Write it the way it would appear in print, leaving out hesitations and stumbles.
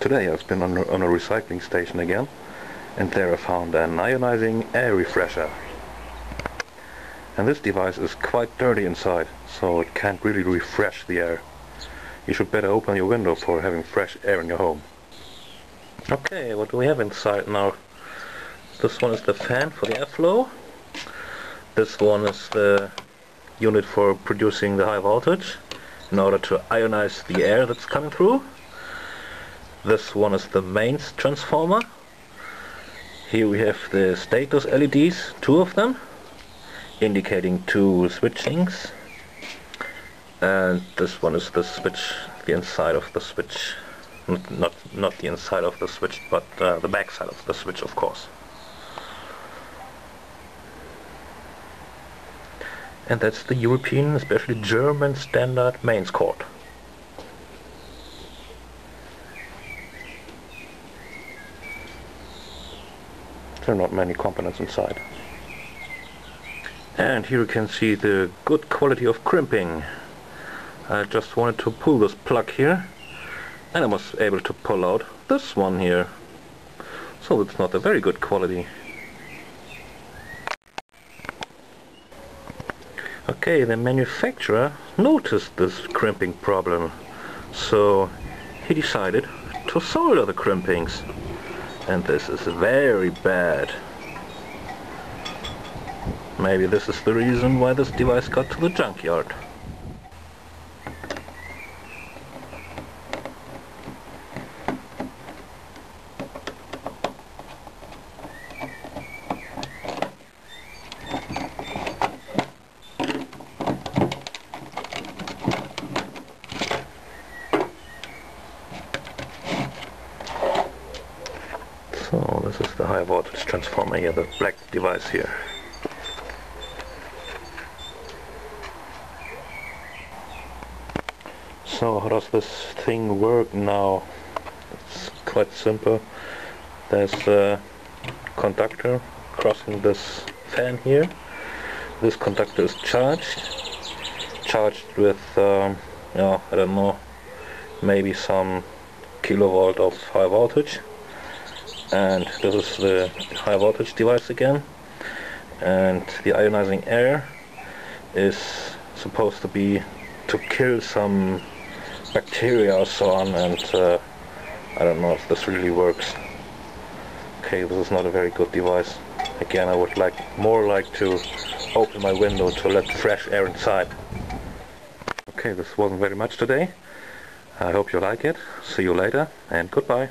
Today I've been on a recycling station again, and there I found an ionizing air refresher. And this device is quite dirty inside, so it can't really refresh the air. You should better open your window for having fresh air in your home. Okay, what do we have inside now? This one is the fan for the airflow. This one is the unit for producing the high voltage in order to ionize the air that's coming through. This one is the mains transformer. Here we have the status LEDs, two of them, indicating two switchings. And this one is the switch, the inside of the switch. Not the inside of the switch, but the back side of the switch, of course. And that's the European, especially German standard mains cord. There are not many components inside. And here you can see the good quality of crimping. I just wanted to pull this plug here, and I was able to pull out this one here. So it's not a very good quality. Okay, the manufacturer noticed this crimping problem, so he decided to solder the crimpings. And this is very bad. Maybe this is the reason why this device got to the junkyard. So this is the high voltage transformer here, the black device here. So how does this thing work now? It's quite simple. There's a conductor crossing this fan here. This conductor is charged with I don't know, maybe some kilovolt of high voltage. And this is the high voltage device again, and the ionizing air is supposed to be to kill some bacteria or so on, and I don't know if this really works. Okay, this is not a very good device. Again, I would more like to open my window to let fresh air inside. Okay, this wasn't very much today. I hope you like it. See you later, and goodbye.